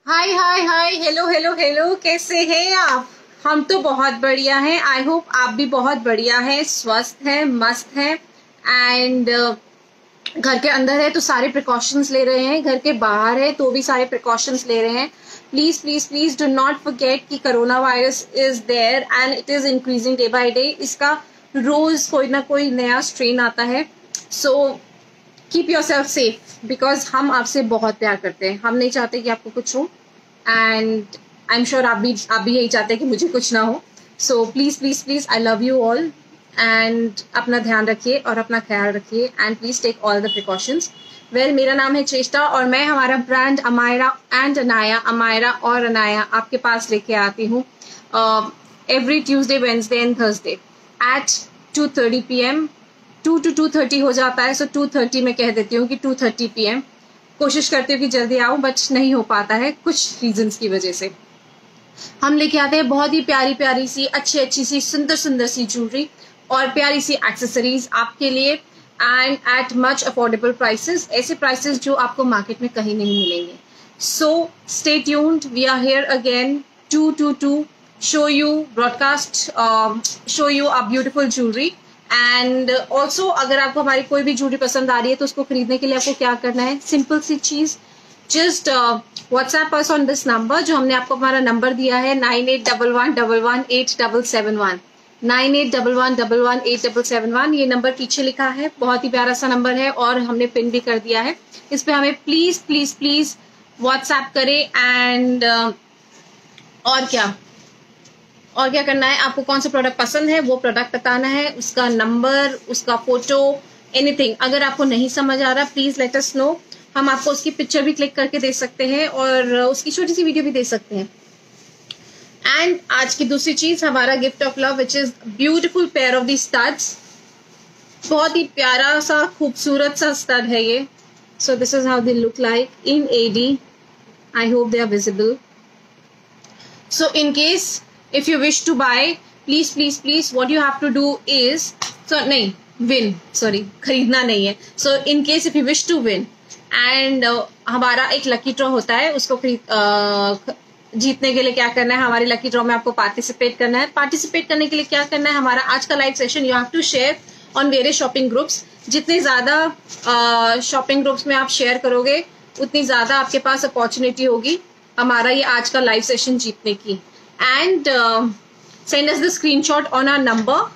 हाय हाय हाय, hello hello hello, कैसे हैं आप? हम तो बहुत बढ़िया हैं। आई होप आप भी बहुत बढ़िया हैं, स्वस्थ हैं, मस्त हैं। एंड घर के अंदर है तो सारे प्रिकॉशंस ले रहे हैं, घर के बाहर है तो भी सारे प्रिकॉशंस ले रहे हैं। Please please please do not forget कि corona virus is there and it is increasing day by day. इसका रोज कोई ना कोई नया स्ट्रेन आता है। So keep yourself safe, because हम आपसे बहुत प्यार करते हैं। हम नहीं चाहते कि आपको कुछ हो, एंड आई एम श्योर आप भी यही चाहते हैं कि मुझे कुछ ना हो। So please please please, I love you all. And अपना ध्यान रखिए और अपना ख्याल रखिए, and please take all the precautions. Well, मेरा नाम है चेष्टा और मैं हमारा ब्रांड अमायरा एंड अनाया, अमायरा और अनाया आपके पास लेके आती हूँ every Tuesday, Wednesday and Thursday at 2:30 PM। 2 to 2:30 हो जाता है, सो 2:30 मैं कह देती हूँ कि 2:30 PM। कोशिश करती हूँ कि जल्दी आऊँ, बट नहीं हो पाता है कुछ रीजंस की वजह से। हम लेके आते हैं बहुत ही प्यारी प्यारी सी, अच्छी अच्छी सी, सुंदर सुंदर सी ज्वेलरी और प्यारी सी एक्सेसरीज आपके लिए, and at much affordable prices. ऐसे प्राइसेस जो आपको मार्केट में कहीं नहीं मिलेंगे। So stay tuned, we are here again 2 show you broadcast, show you a beautiful jewelry। And also अगर आपको हमारी कोई भी ज्वेलरी पसंद आ रही है तो उसको खरीदने के लिए आपको क्या करना है, सिंपल सी चीज, just WhatsApp us on this number, जो हमने आपको हमारा नंबर दिया है 9811118771। 9811118771, ये नंबर पीछे लिखा है, बहुत ही प्यारा सा नंबर है और हमने पिन भी कर दिया है। इस पे हमें प्लीज प्लीज प्लीज व्हाट्सएप करें। एंड और क्या करना है, आपको कौन सा प्रोडक्ट पसंद है वो प्रोडक्ट बताना है, उसका नंबर, उसका फोटो, एनीथिंग। अगर आपको नहीं समझ आ रहा, प्लीज लेट अस नो। हम आपको उसकी पिक्चर भी क्लिक करके दे सकते हैं और उसकी छोटी सी वीडियो भी दे सकते हैं। एंड आज की दूसरी चीज, हमारा gift of love, which is beautiful pair of the studs. बहुत ही प्यारा सा, खूबसूरत सा स्टड है ये। So this is how they look like in AD। I hope they are visible. So in case if you wish to buy, please what you have to do is, खरीदना नहीं है। So in case if you wish to win, and हमारा एक lucky draw होता है, उसको जीतने के लिए क्या करना है, हमारी लकी ड्रॉ में आपको पार्टिसिपेट करना है। पार्टिसिपेट करने के लिए क्या करना है, हमारा आज का live session you have to share on various shopping groups. जितने ज्यादा शॉपिंग ग्रुप्स में आप शेयर करोगे, उतनी ज्यादा आपके पास अपॉर्चुनिटी होगी हमारा ये आज का लाइव सेशन जीतने की। And send us the screenshot on our number.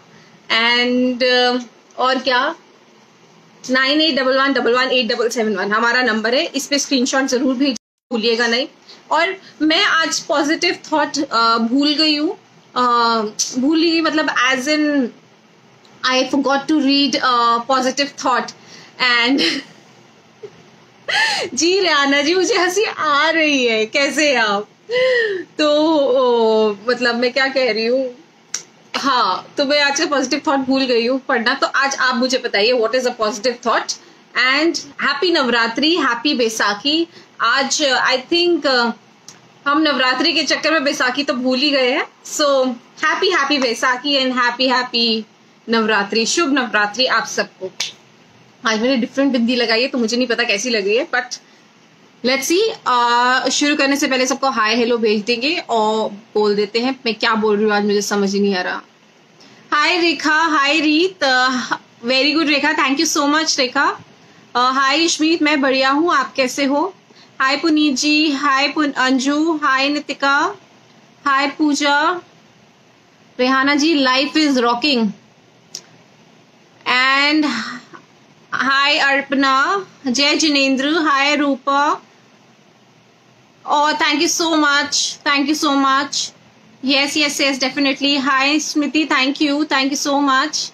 And और क्या, 9811118771 हमारा नंबर है, इस पे स्क्रीनशॉट जरूर भेजिए, भूलिएगा नहीं। और मैं आज पॉजिटिव थॉट भूल गई मतलब as in I forgot to read positive thought. And जी रेहाना जी, मुझे हंसी आ रही है, कैसे आप? तो मतलब मैं क्या कह रही हूँ, हाँ, तो मैं आज का पॉजिटिव थॉट भूल गई हूँ पढ़ना। तो आज आप मुझे बताइए what is a positive thought. And happy Navratri, happy Baisakhi. आज आई थिंक हम नवरात्रि के चक्कर में बैसाखी तो भूल ही गए हैं। So happy happy Baisakhi and happy happy Navratri. शुभ नवरात्रि आप सबको। आज मैंने डिफरेंट बिंदी लगाई है तो मुझे नहीं पता कैसी लग रही है, बट लेट्स सी। शुरू करने से पहले सबको हाय हेलो भेज देंगे और बोल देते हैं। मैं क्या बोल रही हूँ आज मुझे समझ ही नहीं आ रहा। हाय Rekha, hi Reet, very good Rekha, thank you so much Rekha. Hi Ishmeet, मैं बढ़िया हूँ, आप कैसे हो? Hi Puneet ji, hi Anju, hi Nitika, hi Pooja, Rehana ji, life is rocking. And hi Arpana, जय जिनेन्द्र, हाय रूपा, और thank you so much. yes definitely. Hi Smriti, thank you so much.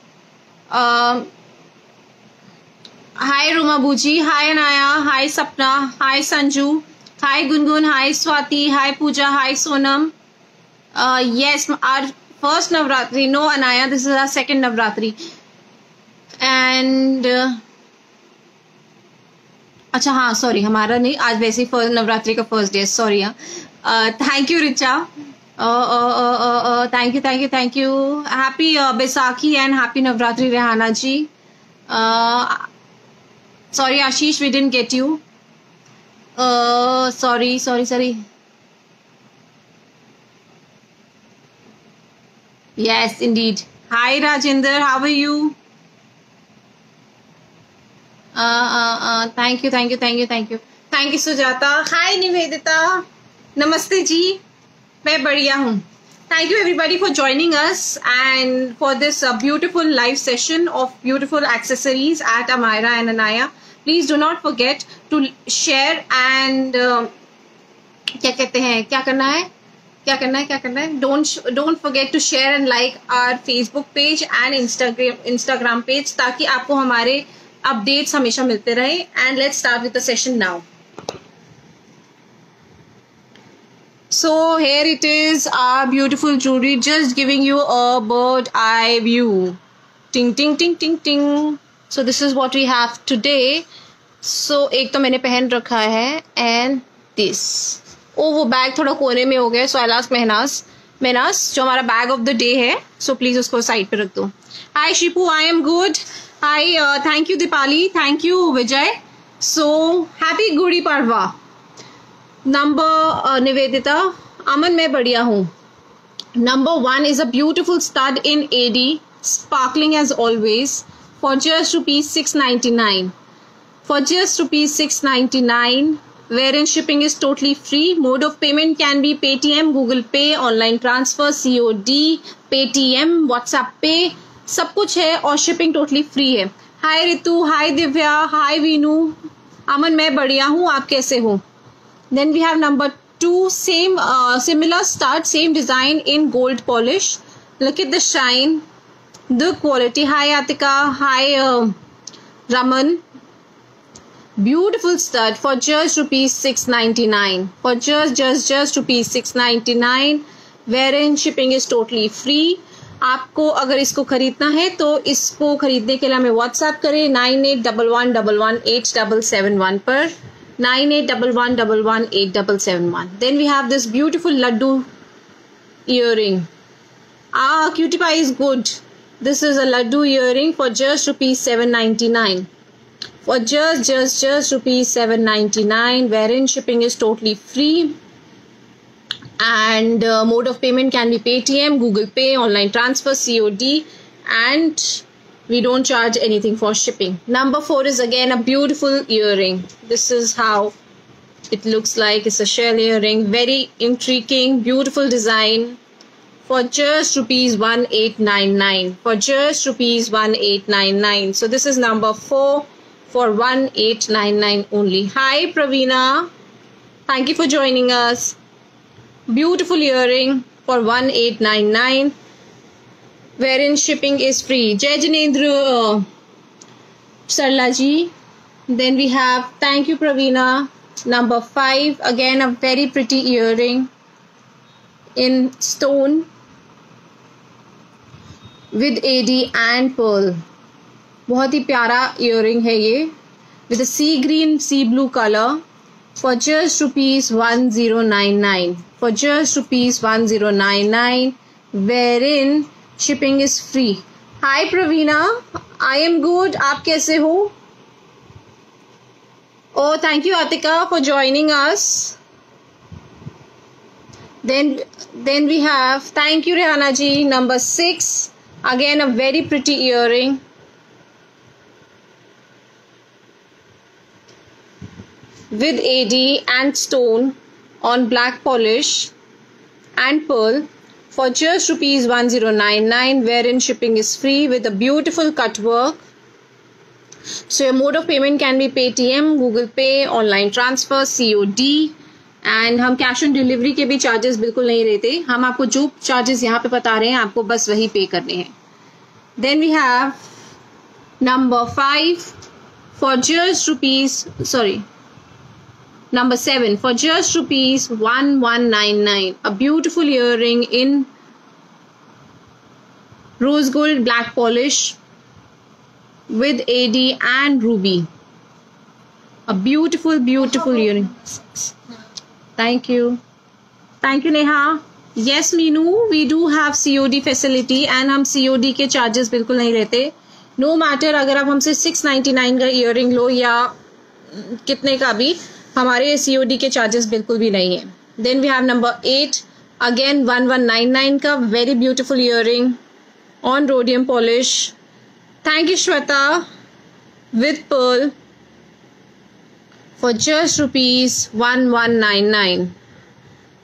Hi Ruma Buji, hi Anaya, hi Sapna, hi Sanju, hi Gungun, hi Swati, hi Pooja, hi Sonam. Yes, our first Navratri. No Anaya, this is our second Navratri. And अच्छा हाँ, sorry, हमारा नहीं, आज वैसे ही नवरात्रि का first day, sorry. हाँ, thank you Richa, thank you. Happy Baisakhi and happy Navratri Rehana ji. Sorry Ashish, we didn't get you, sorry. Yes, indeed. Hi Rajinder, how are you? Thank you, thank you, thank you, thank you. Thank you Sujata. Hi Nivedita. Namaste ji. मैं बढ़िया हूँ. Thank you everybody for joining us and for this beautiful live session of beautiful accessories at Amira and Anaya. Please do not forget to share and क्या कहते हैं, क्या करना है, क्या करना है, क्या करना है. Don't forget to share and like our Facebook page and Instagram page ताकि आपको हमारे updates हमेशा मिलते रहे. And let's start with the session now. So here it is, our beautiful jewelry, just giving you a bird eye view. Ting ting ting ting ting. So this is what we have today. So एक तो मैंने पहन रखा है and this. वो bag थोड़ा कोने में हो गया. So I'll ask मेहनाज जो हमारा बैग ऑफ द डे है, so प्लीज उसको साइड पे रख दो. Hi Shipu, I am good. Hi, thank you Dipali, thank you Vijay. So happy Gudi Padwa. Number Nivedita, Aman मैं बढ़िया हूँ. Number 1 is a beautiful stud in AD, sparkling as always, for just rupees 699. For just rupees 699, wherein shipping is totally free. Mode of payment can be Paytm, Google Pay, online transfer, COD, Paytm, WhatsApp Pay, सब कुछ है और shipping totally free है. Hi Ritu, hi Divya, hi Veenu. अमन मैं बढ़िया हूँ, आप कैसे हो? Then we have number 2, same similar stud, same design in gold polish. Look at the shine, the quality. Hi Atika, hi Raman. Beautiful stud for just rupees 699. For just rupees 699, wherein shipping is totally free. आपको अगर इसको खरीदना है तो इसको खरीदने के लिए हमें व्हाट्सएप करें 9811118771 पर 9811118771. Then we have this beautiful laddu earring. Cutie pie is good. This is a laddu earring for just rupees 799. For just rupees 799, wherein shipping is totally free. And mode of payment can be Paytm, Google Pay, online transfer, COD, and we don't charge anything for shipping. Number 4 is again a beautiful earring. This is how it looks like. It's a shell earring, very intriguing, beautiful design for just rupees 1899. For just rupees 1899. So this is number 4 for 1899 only. Hi Praveena, thank you for joining us. Beautiful earring for 1899, wherein shipping is free. Jai Janendra Sarla ji. Then we have, thank you Praveena, number 5, again a very pretty earring in stone with AD and pearl. बहुत ही प्यारा earring है ये, with a sea green sea blue color for just rupees 1099. For just rupees 1099, wherein shipping is free. Hi Praveena, I am good. आप कैसे हो? Oh, thank you Atika for joining us. Then we have, thank you Rehana ji, number 6, again a very pretty earring. With AD and stone on black polish and pearl for just rupees 1099, wherein shipping is free with a beautiful cut work. So your mode of payment can be Paytm, Google Pay, online transfer, COD, and हम cash on delivery के भी charges बिल्कुल नहीं लेते. हम आपको जो charges यहाँ पे बता रहे हैं आपको बस वही पे करने हैं. Then we have number 5 for just rupees, number 7 for just rupees 1199, a beautiful earring in rose gold black polish with AD and ruby. A beautiful earring. Thank you Neha. Yes Meenu, we do have COD facility and हम COD के charges बिल्कुल नहीं लेते. No matter अगर आप हमसे 699 का earring लो या कितने का भी, हमारे COD के चार्जेस बिल्कुल भी नहीं है. Then we have number 8, again 1199 का very beautiful earring on rhodium polish. Thank you Shweta with pearl for just rupees 1199.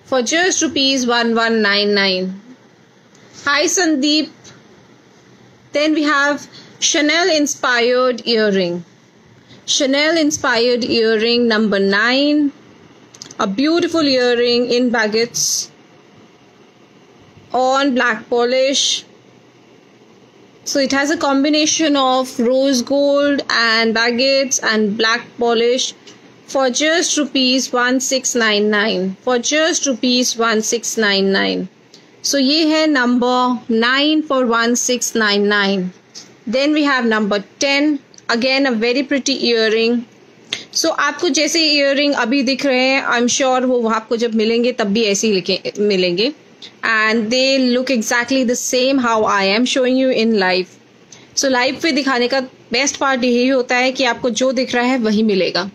For just rupees 1199. Hi Sandeep. Then we have Chanel inspired earring. Chanel inspired earring number 9. A beautiful earring in baguettes on black polish. So it has a combination of rose gold and baguettes and black polish. For just rupees 1699. For just rupees 1699. So ये है number 9 for 1699. Then we have number 10. Again a very pretty earring. So आपको जैसे earring अभी दिख रहे हैं, I'm sure वो आपको जब मिलेंगे तब भी ऐसे ही मिलेंगे. And they look exactly the same how I am showing you in live. So live पे दिखाने का best part यही होता है कि आपको जो दिख रहा है वही मिलेगा.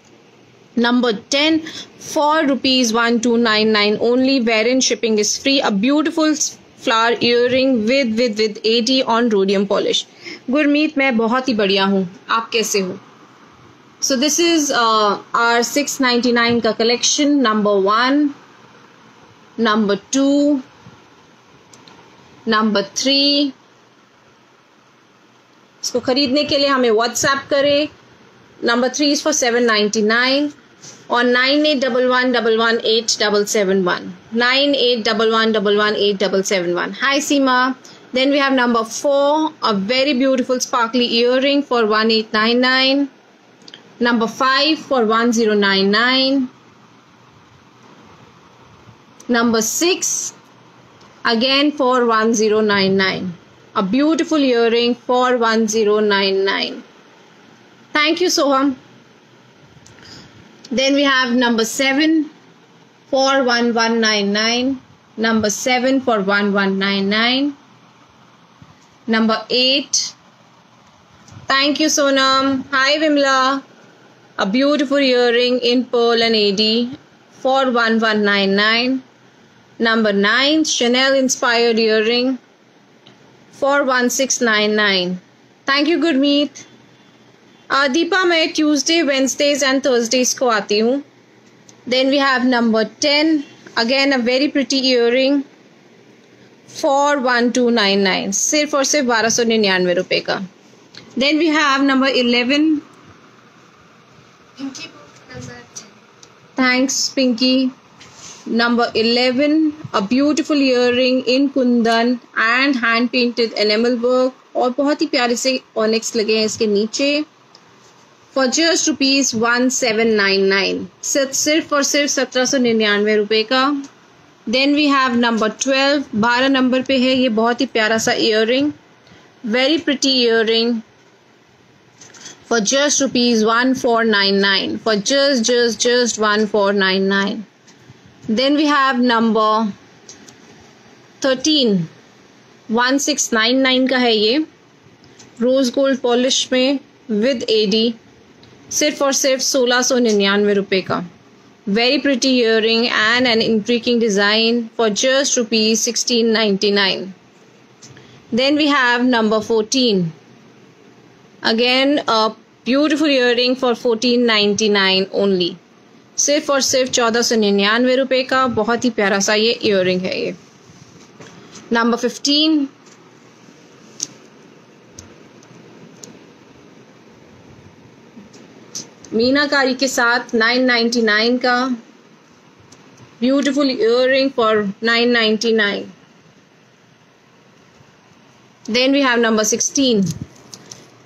Number 10 for rupees 1299 only, wherein shipping is free. A beautiful flower earring with AD on rhodium polish. Gurmeet, मैं बहुत ही बढ़िया हूँ, आप कैसे हो? So this is our 699 का collection. Number 1, number 2, number 3. इसको खरीदने के लिए हमें WhatsApp करें. Number 3 is for 799. on 9811118771. 9811118771. Hi Seema. Then we have number 4, a very beautiful sparkly earring for 1899. Number 5 for 1099. Number 6 again for 1099. A beautiful earring for 1099. Thank you Soham. Then we have number 7 for 1199. Number 7 for 1199. Number 8. Thank you Sonam. Hi Vimla. A beautiful earring in pearl and AD for 1199. Number 9. Chanel inspired earring for 1699. Thank you Gurmeet. Deepa, मैं Tuesday, Wednesdays and Thursdays को आती हूँ. Then we have number 10. Again a very pretty earring for 1299. सिर्फ और सिर्फ 1299 रुपये का. Then we have number 11. Thanks Pinky. Number 11, a beautiful earring in kundan and hand painted animal work, और बहुत ही प्यारे से ऑनिक्स लगे हैं इसके नीचे. For just rupees 1799. सिर्फ और सिर्फ 1799 रुपये का. Then we have number 12. 12 number पे है ये बहुत ही प्यारा सा earring. Very pretty earring. For just rupees 1499. For just 1499. Then we have number 13. 1699 का है ये. Rose gold polish में with AD. सिर्फ और सिर्फ 1699 रुपये का. Very pretty earring and an intriguing design for just rupees 1699. Then we have number 14. Again a beautiful earring for 1499 only. सिर्फ और सिर्फ 1499 रुपये का. बहुत ही प्यारा सा ये ईयरिंग है ये. नंबर 15. मीनाकारी के साथ 999 का beautiful earring for 999. Then we have number 16.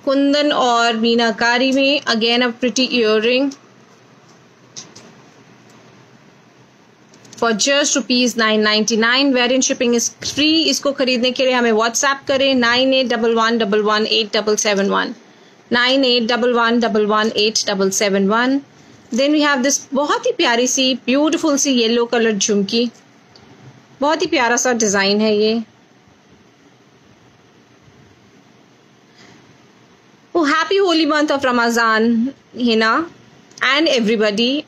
Kundan और मीनाकारी में again a pretty earring for just rupees 999. Variant shipping is free. इसको खरीदने के लिए हमें व्हाट्सएप करें 9811118771. 9811118771. देन वी हैव दिस बहुत ही प्यारी सी ब्यूटीफुल सी येलो कलर झुमकी. बहुत ही प्यारा सा डिजाइन है ये. Oh, happy holy month of Ramadan, Hina, and everybody.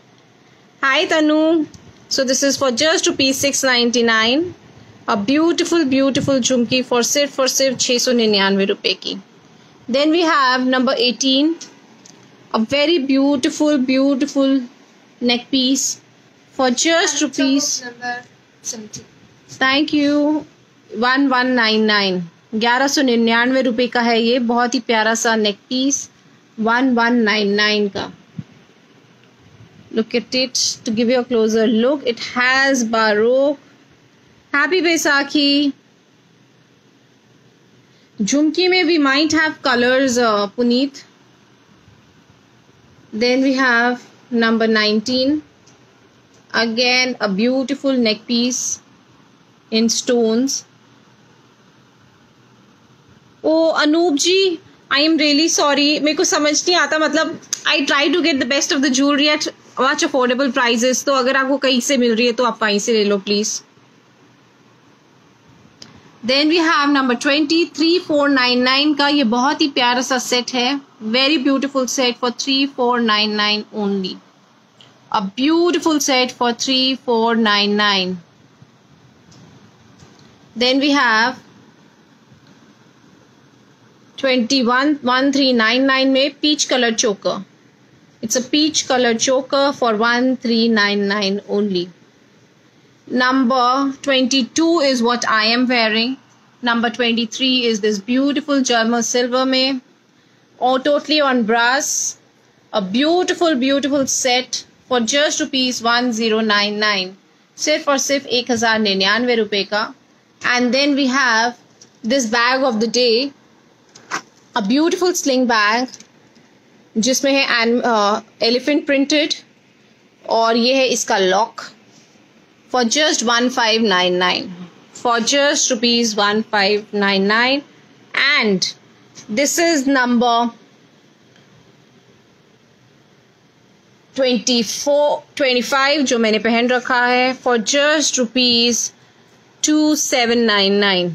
Hi Tanu. So this is for just rupees 699. A beautiful beautiful jhumki for सिर्फ 699 रुपए की. Then we have number 18, a very beautiful beautiful neck piece for just rupees, thank you, 1199. 1199 रुपए का है ये. बहुत ही प्यारा सा नेक पीस 1199 का. Look at it. To give you a closer look, it has baroque. Happy Baisakhi. Jhumki में we might have colors, Puneet. Then we have number 19. Again, a beautiful neck piece in stones. Oh, Anoop ji, I am really sorry. मेरे को समझ नहीं आता, मतलब I try to get the best of the jewelry at much affordable prices. तो अगर आपको कहीं से मिल रही है तो आप वहीं से ले लो please. Then we have number 20, 3499 का. ये बहुत ही प्यारा सा सेट है. Very beautiful set for 3499 only. A beautiful set for 3499. Then we have 21, 1399 में peach color choker. It's a peach color choker for 1399 only. Number 22 is what I am wearing. Number 23 is this beautiful German silver में, or totally on brass. A beautiful beautiful set for just rupees 1099. सिर्फ और सिर्फ 1099 रुपए का. And then we have this bag of the day, a beautiful sling bag जिसमें है elephant printed, और ये है इसका lock for just 1599, for just rupees 1599. And this is number 25 जो मैंने पहन रखा है for just rupees 2799,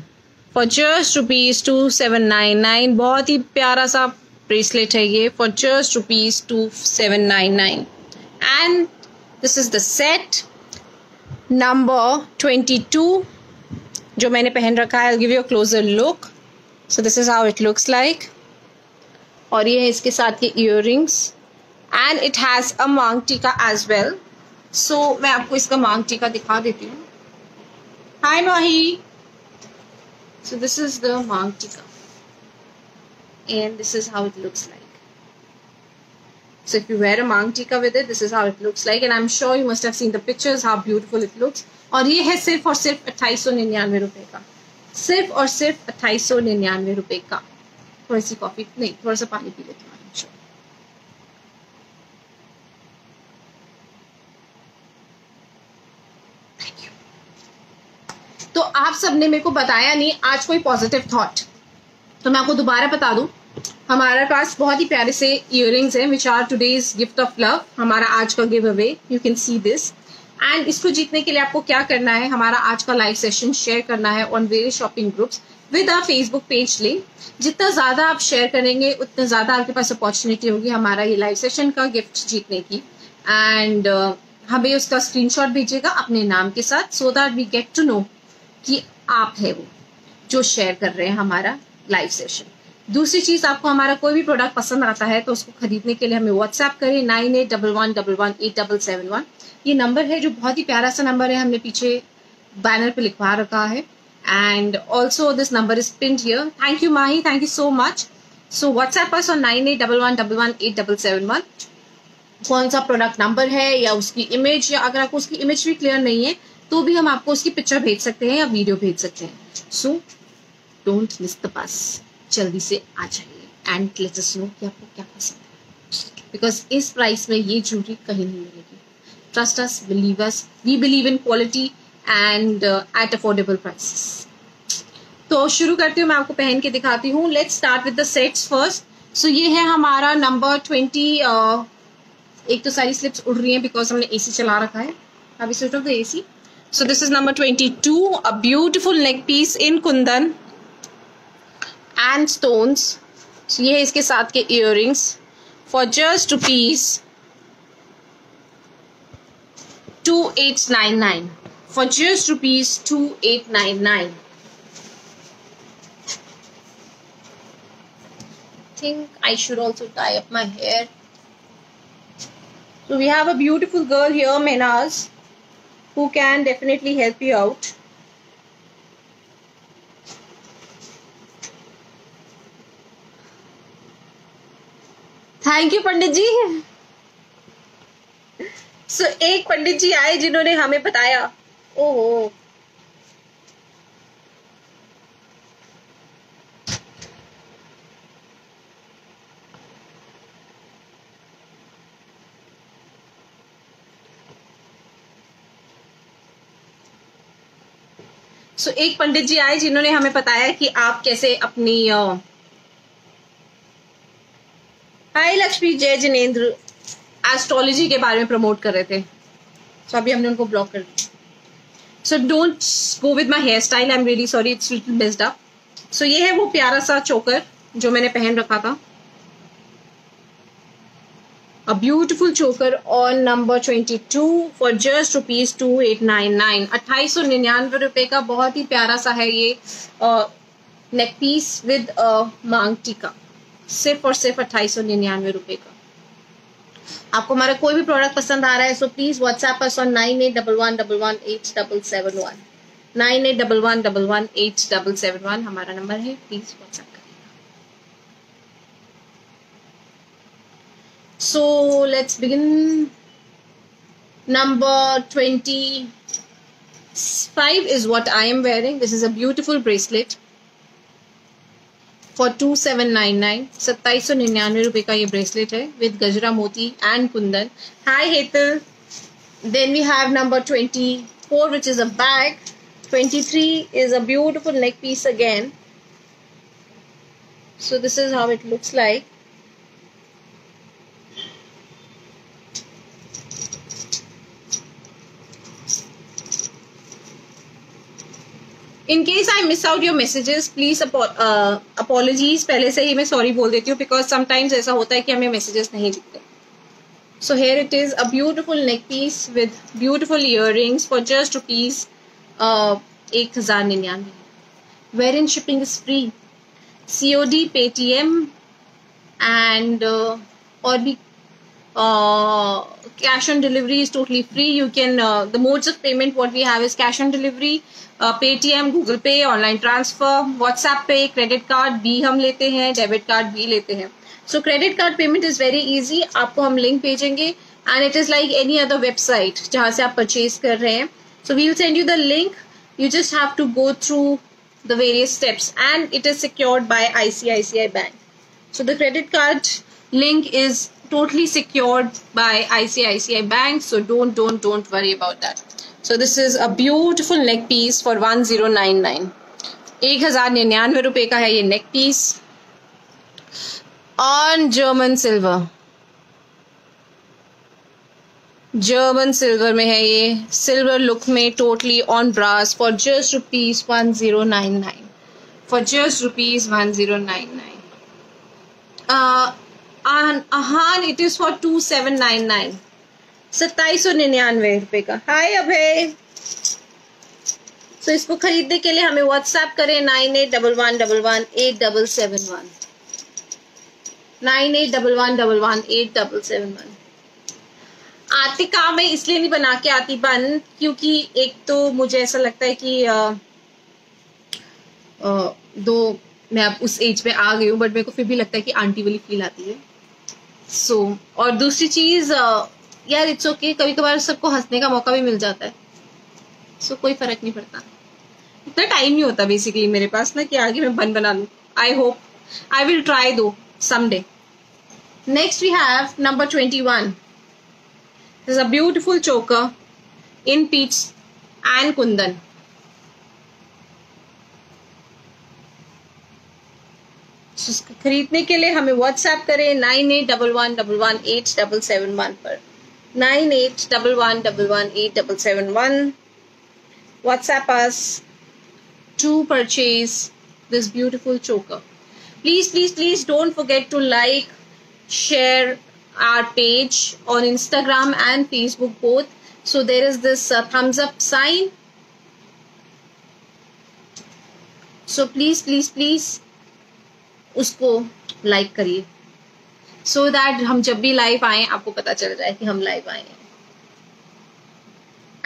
for just rupees 2799. बहुत ही प्यारा सा ब्रेसलेट है ये for just rupees 2799. And this is the set number 22 जो मैंने पहन रखा है. I'll give you a closer look. So this is how it looks like. और ये है इसके साथ के earrings and it has a मांग टीका as well. So मैं आपको इसका मांग टीका दिखा देती हूँ. Hi Mahi. So this is the मांग टीका. And this is how it looks like. So if you wear a मांग टीका with it, this is how it looks like. And I'm sure you must have seen the pictures, how beautiful it looks. और ये है सिर्फ और सिर्फ 2899 रुपए का. सिर्फ और सिर्फ 2899 रुपए का. थोड़ी सी कॉफी नहीं, थोड़ा सा पानी पी लेती हूँ. तो आप सबने मेरे को बताया नहीं आज कोई पॉजिटिव थॉट, तो मैं आपको दोबारा बता दूं. हमारे पास बहुत ही प्यारे से इयररिंग्स हैं which are today's gift of love. हमारा आज का give away, you can see this. And इसको जीतने के लिए आपको क्या करना है, हमारा आज का लाइव सेशन शेयर करना है on various shopping groups with our Facebook page link. जितना ज्यादा आप शेयर करेंगे उतना ज्यादा आपके पास अपॉर्चुनिटी होगी हमारा ये लाइव सेशन का गिफ्ट जीतने की. एंड हमें उसका स्क्रीनशॉट भेजिएगा अपने नाम के साथ, so that we get to know कि आप है वो जो शेयर कर रहे हैं हमारा लाइव सेशन. दूसरी चीज, आपको हमारा कोई भी प्रोडक्ट पसंद आता है तो उसको खरीदने के लिए हमें व्हाट्सएप करें 9811118771. ये नंबर है जो बहुत ही प्यारा सा नंबर है, हमने पीछे बैनर पे लिखवा रखा है. And also this number is pinned here. Thank you Mahi, thank you so much. So WhatsApp पर 9811118771. कौन सा प्रोडक्ट नंबर है या उसकी इमेज, या अगर आपको उसकी इमेज भी क्लियर नहीं है तो भी हम आपको उसकी पिक्चर भेज सकते हैं या वीडियो भेज सकते हैं. So don't miss the bus, जल्दी से आ जाइए एंड लेट अस नो कि आपको क्या पसंद है, बिकॉज इस प्राइस में ये ज्वेलरी कहीं नहीं मिलेगी. Trust us, believe us, we believe in quality and at affordable prices. तो शुरू करती हूँ, मैं आपको पहन के दिखाती हूँ. Let's start with the sets first. So ये है हमारा नंबर 20. एक तो सारी स्लिप्स उड़ रही हैं बिकॉज हमने एसी चला रखा है. अभी switch off the AC. So this is number 22, a beautiful neck piece in kundan and stones. So ये है इसके साथ के earrings for just rupees 2899. for just rupees 2899. I think I should also tie up my hair. So we have a beautiful girl here, Mehnaz, who can definitely help you out. Thank you Pandit ji. So एक पंडित जी आए जिन्होंने हमें बताया. ओहो, सो एक पंडित जी आए जिन्होंने हमें बताया कि आप कैसे अपनी हाय लक्ष्मी, जय जिनेंद्र, एस्ट्रोलॉजी के बारे में प्रमोट कर रहे थे. सो अभी हमने उनको ब्लॉक कर दिया. So don't go with my hair style, I am really sorry, it's little messed up. So ये है वो प्यारा सा चोकर जो मैंने पहन रखा था. A beautiful choker on number 22 for just rupees 2899. 2899 रुपए का बहुत ही प्यारा सा है ये नेक पीस विद मांग टीका. सिर्फ और सिर्फ 2899 रुपए का. आपको हमारा कोई भी प्रोडक्ट पसंद आ रहा है so please WhatsApp us on 9811118771. 9811118771 हमारा नंबर है. Please WhatsApp. So let's begin. Number 25 is what I am wearing. This is a beautiful bracelet for 2799. 2799 रुपए का ये ब्रेसलेट है with गजरा मोती and Kundan. Hi Hetal. Then we have number 24 which is a bag. 23 is a beautiful neck piece again. So this is how it looks like. In case I miss out your messages please apologies. पहले से ही मैं sorry बोल देती हूँ because sometimes ऐसा होता है कि हमें मैसेजेस नहीं दिखते. So here it is a beautiful neck piece with beautiful earrings for just rupees 1099. Wherein shipping is free, COD, Paytm and और भी cash on delivery is totally free. You can the modes of payment what we have is cash on delivery, Paytm, Google Pay, online transfer, WhatsApp Pay, credit card भी हम लेते हैं, debit card भी लेते हैं. So credit card payment is very easy. आपको हम link भेजेंगे and it is like any other website जहाँ से आप purchase कर रहे हैं. So we will send you the link. You just have to go through the various steps and it is secured by ICICI Bank. So the credit card link is totally secured by ICICI Bank, so don't worry about that. So this is a beautiful neck piece for 1099. 1099 रुपए का है ये neck piece on German silver. German silver में है ये, silver look में totally on brass for just rupees 1099. For just rupees 1099. Ahan, it is for 2799. 2799 रुपए का. हाय अभय. सो इसको खरीदने के लिए हमें व्हाट्सएप करें 9811118771. 9811118771. आतिका मैं इसलिए नहीं बना के आती बन क्योंकि एक तो मुझे ऐसा लगता है कि दो मैं अब उस एज पे आ गई हूँ बट मेरे को फिर भी लगता है कि आंटी वाली फील आती है. सो और दूसरी चीज यार इट्स ओके, कभी कभार सबको हंसने का मौका भी मिल जाता है. सो कोई फर्क नहीं पड़ता. इतना टाइम नहीं होता बेसिकली मेरे पास ना कि आगे मैं बन बना लूं. I hope I will try दो someday. Next we have number 21. This is a beautiful choker in peach and kundan. So, खरीदने के लिए हमें व्हाट्सएप करें 9811118771 पर. 9811118771. WhatsApp us to purchase this beautiful choker. Please don't forget to like, share our page on Instagram and Facebook both. So there is this thumbs up sign. So please please please उसको like करिए, so that हम जब भी live आए आपको पता चल जाए कि हम लाइव आए हैं,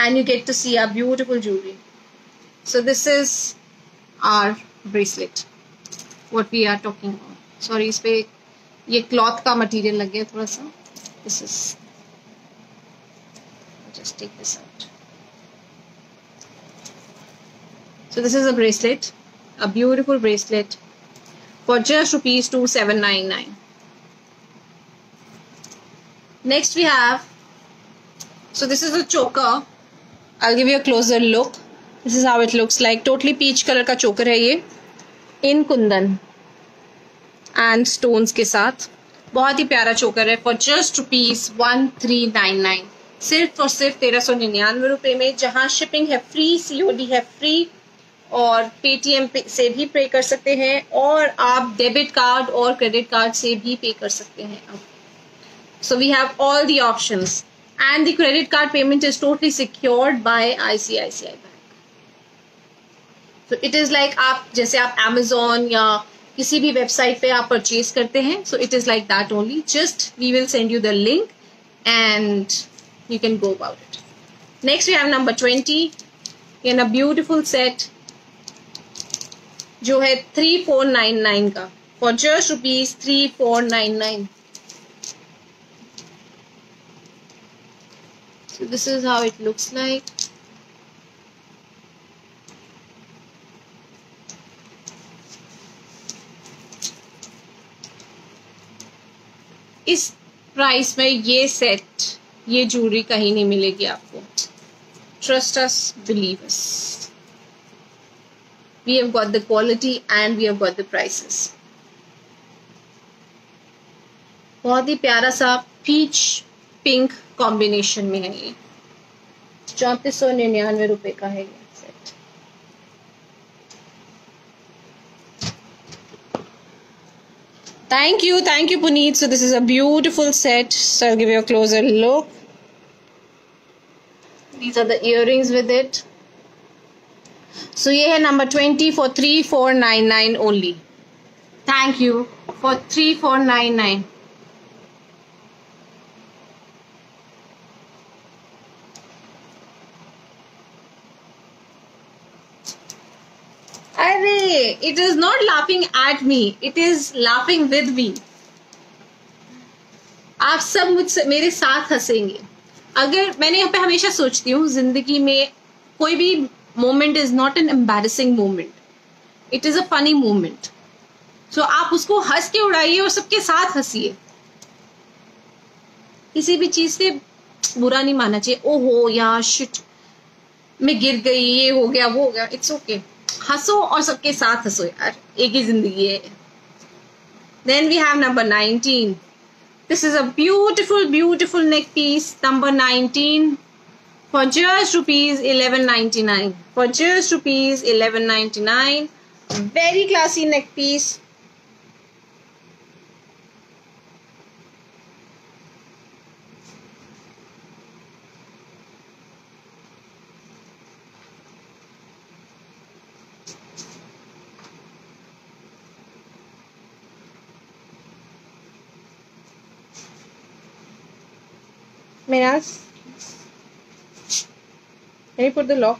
and you get to see our beautiful jewellery. So this is our bracelet what we are talking about. Sorry, इस पे ये क्लॉथ का मटेरियल लग गया थोड़ा सा. This is just take this out. So this is a bracelet, a beautiful bracelet for just rupees 2799. Next we have, so this is a choker. I'll give you a closer look. This is how it looks like. Totally peach color का choker है ये, in kundan and stones के साथ. बहुत ही प्यारा choker है for just rupees 1399. सिर्फ और सिर्फ 1399 रुपए में, जहां शिपिंग है फ्री, COD है फ्री, और पेटीएम से भी पे कर सकते हैं, और आप डेबिट कार्ड और क्रेडिट कार्ड से भी पे कर सकते हैं. So we have all the options, and the credit card payment is totally secured by ICICI bank. तो इट इज लाइक, आप जैसे आप Amazon या किसी भी वेबसाइट पे आप परचेज करते हैं, so it is like that only. Just we will send you the link and you can go about it. Next we have number 20 in a beautiful set जो है 3499 का, for just rupees 3499. So this is how it looks like. इस price में ये set, ये jewellery कहीं नहीं मिलेगी आपको. Trust us, believe us. We have got the quality and we have got the prices. बहुत ही प्यारा सा पीच पिंक कॉम्बिनेशन में है ये. 3499 रुपए का है ये set. Thank you Puneet. So this is a beautiful set. So I'll give you a closer look. These are the earrings with it. So ये है number 20 for 3499 only. Thank you for 3499. अरे, it is not laughing at me, it is laughing with me. आप सब मुझसे, मेरे साथ हंसेंगे. अगर मैंने यहाँ पे हमेशा सोचती हूँ, जिंदगी में कोई भी moment is not an embarrassing moment, it is a funny moment. So आप उसको हंस के उड़ाइए और सबके साथ हंसिए. किसी भी चीज से बुरा नहीं मानना चाहिए. ओहो यार, शिट, मैं गिर गई, ये हो गया, वो हो गया. It's okay. हंसो और सबके साथ हंसो यार, एक ही जिंदगी है. Then we have number 19. This is a beautiful, beautiful neck piece. Number 19 for just rupees 1199. For just rupees 1199. Very classy neck piece. Menas, can you put the lock?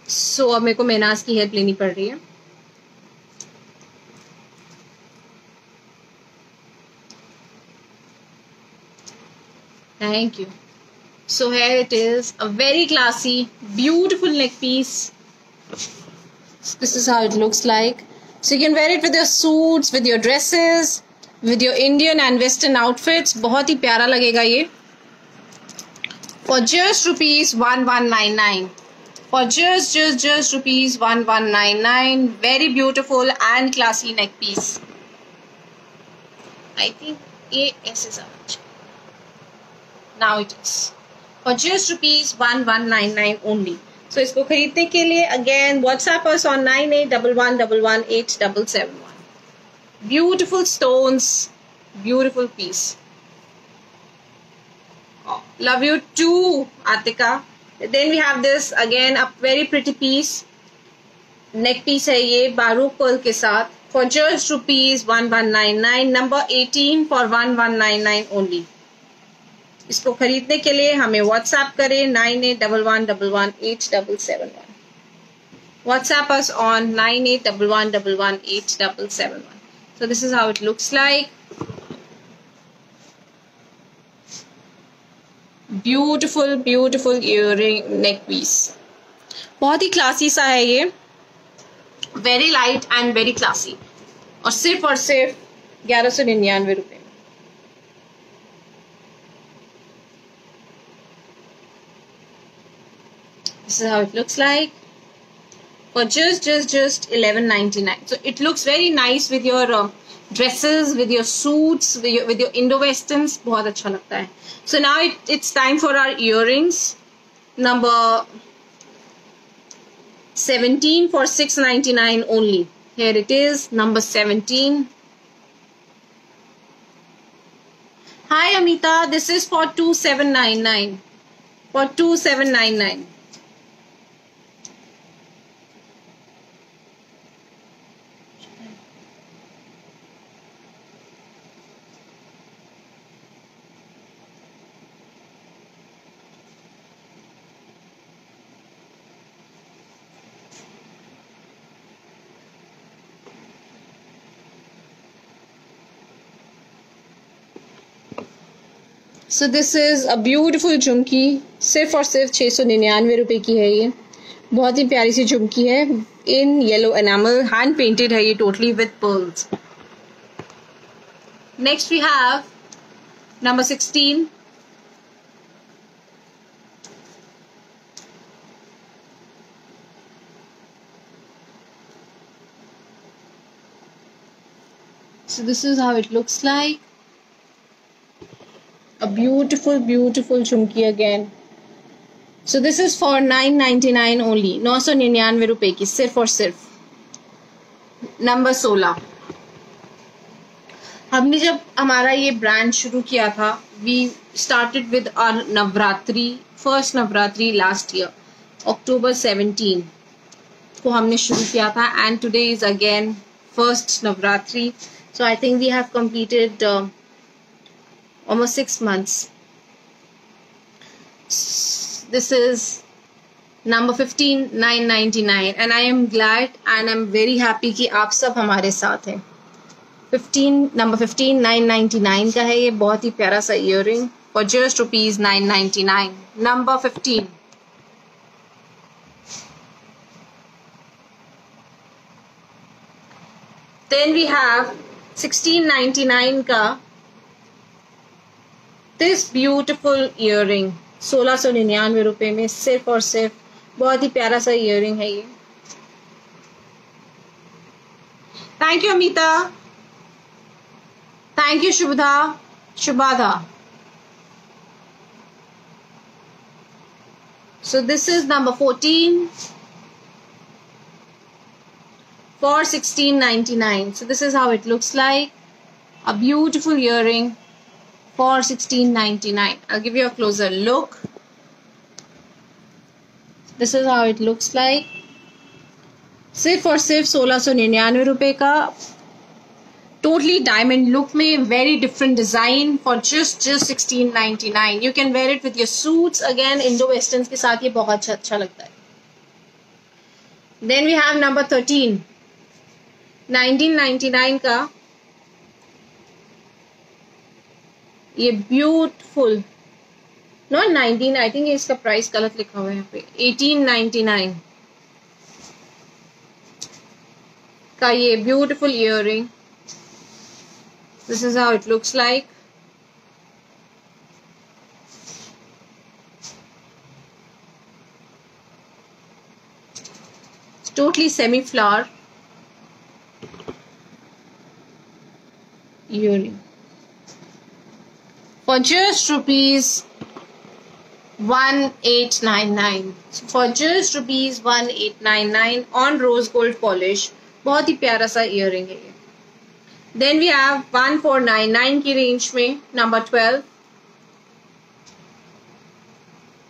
So अब मेरे को मेनास की हेल्प लेनी पड़ रही है. Thank you. So here it is, a very classy, beautiful neck piece. This is how it looks like. So you can wear it with your suits, with your dresses, with your Indian and Western outfits. बहुत ही प्यारा लगेगा ये. For just rupees 1199. For just rupees 1199. Very beautiful and classy neck piece. I think ये ऐसे समझ. Now it is. For just rupees 1199 only. So इसको खरीदने के लिए again WhatsApp us on 9811118771. Beautiful stones, beautiful piece. Oh, love you too, Atika. Then we have this again, a very pretty piece, neck piece है ये बारूक pearl के साथ, for just rupees 1199, number 18 for 1199 only. इसको खरीदने के लिए हमें WhatsApp करें 9811118771. WhatsApp us on 9811118771. So this is how it looks like. Beautiful, beautiful earring neck piece. बहुत ही क्लासी सा है ये, very light and very classy, और सिर्फ 1199 रुपए. This is how it looks like for just 1199. So it looks very nice with your dresses, with your suits, with your Indo-westerns. बहुत अच्छा लगता है. So now it's time for our earrings. Number 17 for 699 only. Here it is, number 17. Hi Amita, this is for 2799. For 2799. So this is a beautiful झुमकी, सिर्फ और सिर्फ 699 रुपए की है ये. बहुत ही प्यारी सी झुमकी है in yellow enamel, hand painted है ये totally with pearls. Next we have number 16. So this is how it looks like. A beautiful, beautiful Jhumki again. So this is for 999 only. 999 रुपए की, सिर्फ और सिर्फ. नंबर 16. हमने जब हमारा ये ब्रांड शुरू किया था, we started with our Navratri, first Navratri last year, October 17 को हमने शुरू किया था, and today is again first Navratri. So I think we have completed almost 6 months. This is number 15, 999, and I am glad and I'm very happy कि आप सब हमारे साथ हैं. number 15, 999 का है ये, बहुत ही प्यारा सा earring for just rupees 999. Number 15. Then we have 1699 का this beautiful earring, 1699 रुपए में, सिर्फ और सिर्फ. बहुत ही प्यारा सा earring है ये. Thank you Amita. Thank you Shubhada. So this is number 14 for 1699. So this is how it looks like. A beautiful earring for 1699. I'll give you a closer look. This is how it looks like. सिर्फ और सिर्फ 1699 रुपए का, totally diamond look में, very different design for just 1699. You can wear it with your suits, again Indo westerns के साथ ये बहुत अच्छा लगता है. Then we have number 13, 1999 का ये beautiful, not 19, I think इसका प्राइस गलत लिखा हुआ है यहाँ पे, 1899 का ये beautiful earring. This is how it looks like. It's totally semi-flower earring for just rupees 1899. So for just rupees 1899 on rose gold polish, बहुत ही प्यारा सा earring है ये. Then we have 1499 की रेंज में, number 12.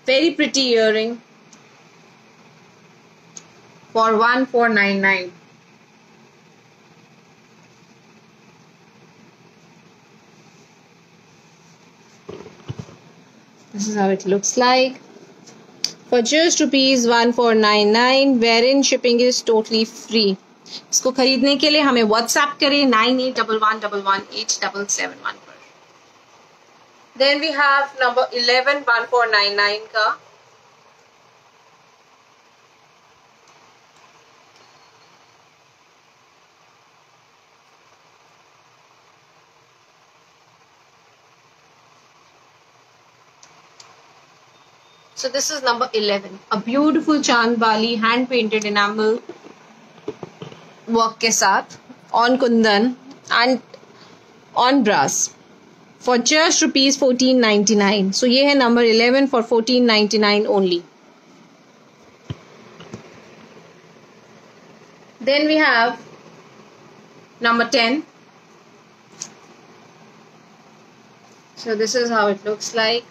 Very pretty earring for 1499. This is how it looks like. For just rupees 1499, wherein shipping is totally free. इसको खरीदने के लिए हमें WhatsApp करें 9811118771 पर. Then we have number 11 1499 का. So this is number 11. A beautiful Chand Bali hand painted enamel work के साथ on kundan and on brass for just rupees 1499. So ये है number 11 for 1499 only. Then we have number 10. So this is how it looks like.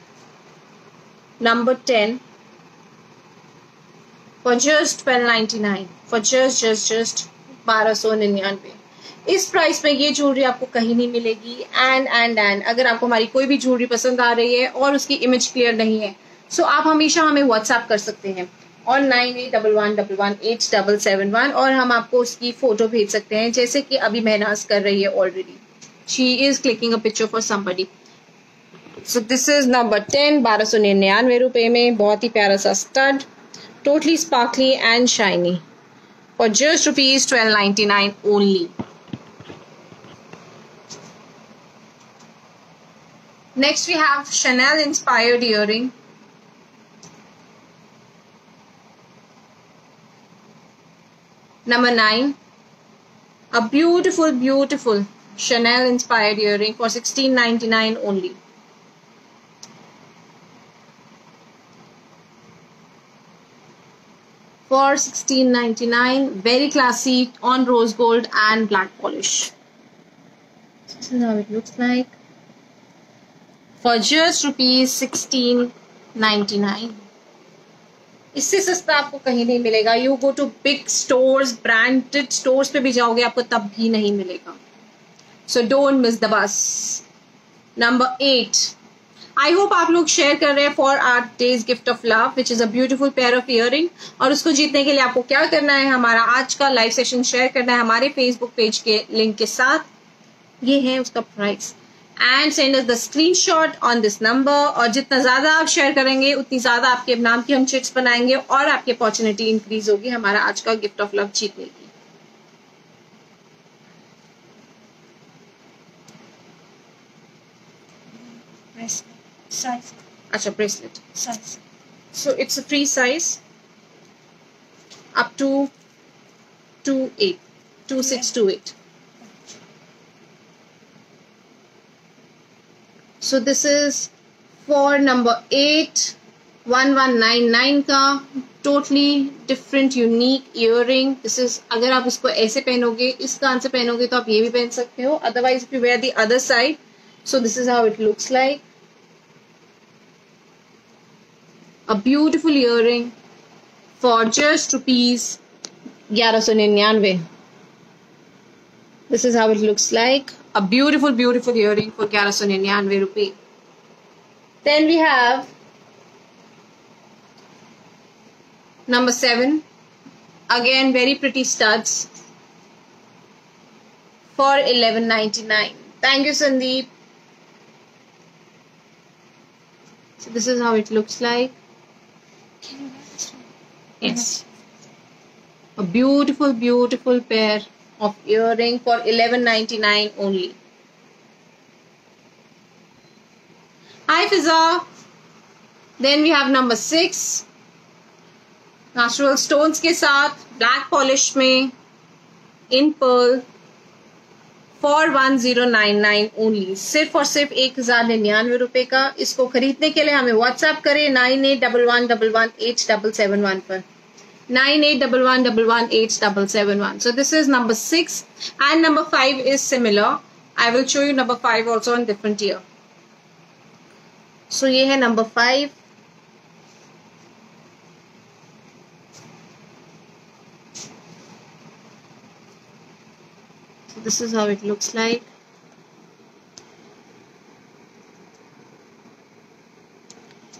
Number 10 for just 1299. For just 1299. इस price में ये jewellery आपको कहीं नहीं मिलेगी. एंड अगर आपको हमारी कोई भी ज्वेलरी पसंद आ रही है और उसकी इमेज क्लियर नहीं है, सो आप हमेशा हमें व्हाट्सएप कर सकते हैं और 9811118771 और हम आपको उसकी फोटो भेज सकते हैं, जैसे कि अभी महनाज कर रही है already. She is clicking a picture for somebody. So this is number 10 1299 रुपए में. बहुत ही प्यारा सा stud, totally sparkly and shiny for just rupees 1299 only. Next we have Chanel inspired earring. Number 9. A beautiful Chanel inspired earring for 1699 only. For 1699, very classy on rose gold and black polish. This is how it looks like. For just rupees 1699. इससे सस्ता आपको कहीं नहीं मिलेगा. You go to big stores, branded stores पे भी जाओगे आपको तब भी नहीं मिलेगा. So don't miss the bus. Number 8. I hope आप लोग शेयर कर रहे हैं for our day's gift of love which is a beautiful pair of earring. और उसको जीतने के लिए आपको क्या करना है, हमारा आज का लाइव सेशन शेयर करना है हमारे फेसबुक पेज के लिंक के साथ. ये है उसका price. And send us the screenshot on this number. और जितना ज्यादा आप शेयर करेंगे उतनी ज्यादा आपके नाम की हम चिट्स बनाएंगे और आपकी अपॉर्चुनिटी इंक्रीज होगी हमारा आज का गिफ्ट ऑफ लव जीतने की. Size. अच्छा, bracelet. Size. So it's a free size up to 2628. So this is for number 8 1199 का totally different unique earring. This is अगर आप इसको ऐसे पहनोगे, इस कान से पहनोगे तो आप ये भी पहन सकते हो. Otherwise if you wear the other side, so this is how it looks like. A beautiful earring for just rupees 1199. This is how it looks like. A beautiful earring for 1199 rupee. Then we have number 7. Again very pretty studs for 1199. Thank you, Sandeep. So this is how it looks like. Can you wear this one? Yes. A beautiful pair of earring for 1199 only. Hi Fiza. Then we have number 6. Natural stones के साथ black polish में in pearl for 1099 only. सिर्फ और सिर्फ 1099 रुपए का. इसको खरीदने के लिए हमें व्हाट्सएप करें 9811118771 पर. 9811118771. So this is number 6 and number 5 is similar. I will show you number 5 also in different year. So ये है number 5. So this is how it looks like.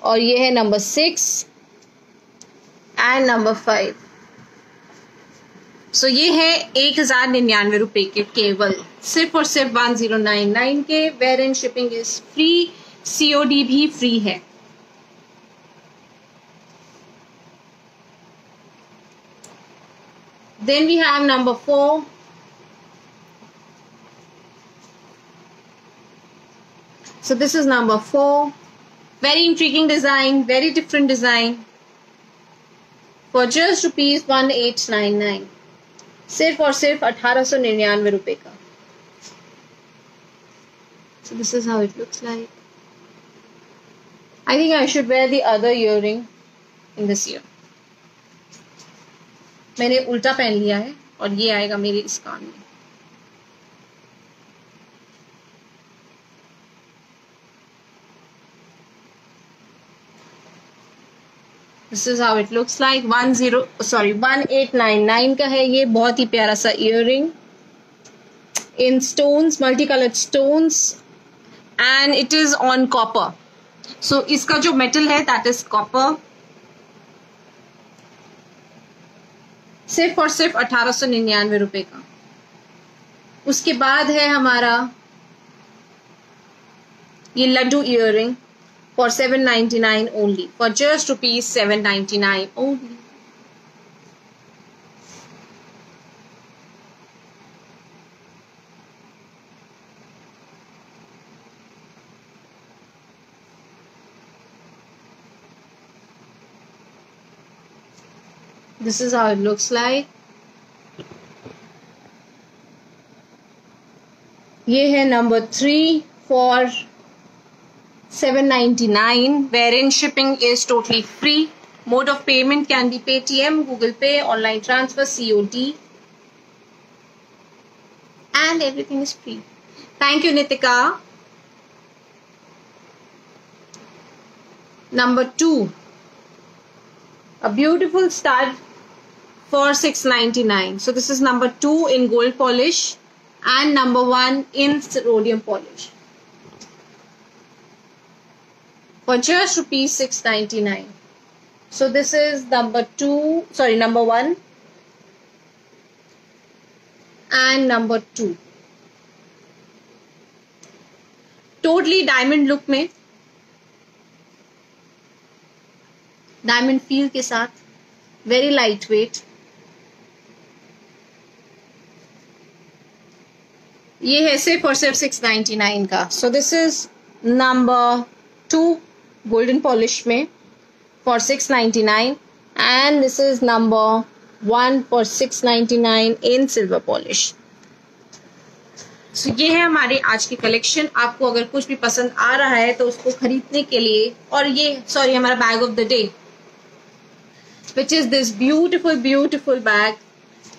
और ये है नंबर 6 एंड नंबर 5. सो ये है 1099 रुपए के केवल, सिर्फ और सिर्फ 1099 के. Where and shipping is free, COD भी फ्री है. Then we have number 4. So this is number 4. Very intriguing design, very different design. For just rupees 1899. सिर्फ और सिर्फ 1899 रुपए का. So this is how it looks like. I think I should wear the other earring in this ear. मैंने उल्टा पहन लिया है और ये आएगा मेरे इस कान में. This is how it looks like. 1899 का है ये. बहुत ही प्यारा सा earring in stones, multicolored stones, and it is on copper. So इसका जो metal है that is copper. सिर्फ और सिर्फ 1899 रुपए का. उसके बाद है हमारा ये Laddu earring for 799 only, for just rupees 799 only. This is how it looks like. ये है number 3 for 799, wherein shipping is totally free. Mode of payment can be Paytm, Google Pay, online transfer, COD, and everything is free. Thank you, Nitika. Number 2, a beautiful stud for 699. So this is number 2 in gold polish and number 1 in rhodium polish. For just rupees 699. So this is number 1 and number 2. Totally diamond look में, diamond feel के साथ, very lightweight. ये है सिर्फ और सिर्फ 699 का. So this is number 2 golden polish में for 699 and this is number 1 for 699 in silver polish. So ये है हमारी आज की कलेक्शन. आपको अगर कुछ भी पसंद आ रहा है तो उसको खरीदने के लिए, और ये हमारा bag of the day which is this beautiful bag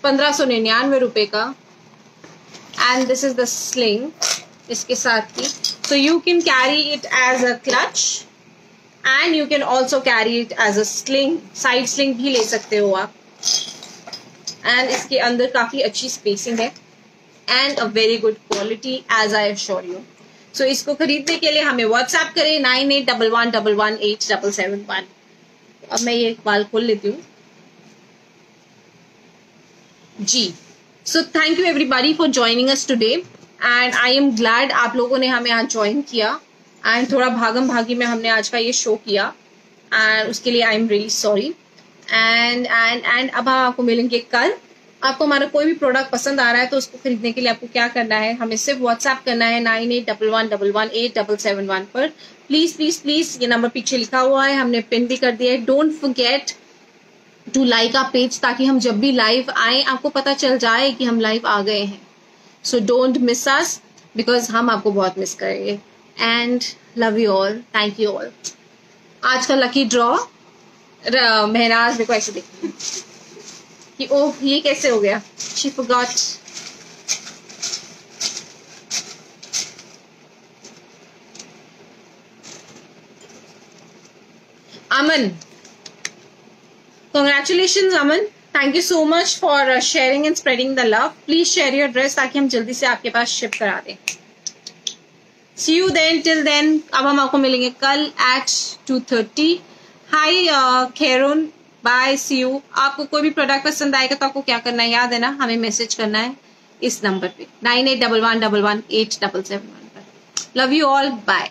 1599 रुपए का, and this is the sling इसके साथ की. So you can carry it as a clutch and you can also carry it as a sling. Side sling भी ले सकते हो आप. And इसके अंदर काफी अच्छी स्पेसिंग है and a very good quality as I assure you. So इसको खरीदने के लिए हमें व्हाट्सएप करें 9811187771. अब मैं ये बाल खोल लेती हूँ जी. So thank you everybody for joining us today and I am glad आप लोगों ने हमें आज ज्वाइन किया and थोड़ा भागम भागी में हमने आज का ये शो किया and उसके लिए I am really sorry. and अब हम आपको मिलेंगे कल. आपको हमारा कोई भी प्रोडक्ट पसंद आ रहा है तो उसको खरीदने के लिए आपको क्या करना है, हमें सिर्फ व्हाट्सएप करना है 9811118771 पर. प्लीज प्लीज प्लीज ये नंबर पीछे लिखा हुआ है, हमने पिन भी कर दिया है. Don't forget to like our page ताकि हम जब भी लाइव आए आपको पता चल जाए कि हम लाइव आ गए हैं. So don't miss us because हम आपको बहुत मिस करेंगे. And love you all, thank you all. आज का लकी ड्रॉ महनाज मेरे को ऐसे देखती है कि ओह ये कैसे हो गया. She forgot. Aman, congratulations Aman, thank you so much for sharing and spreading the love. Please share your dress ताकि हम जल्दी से आपके पास शिप करा दें. See you then. Till then अब हम आपको मिलेंगे कल at 2:30. Hi Kherun, bye, see you. आपको कोई भी प्रोडक्ट पसंद आएगा तो आपको क्या करना है याद है ना, हमें मैसेज करना है इस नंबर पे 9811118771 पर. Love you all, bye.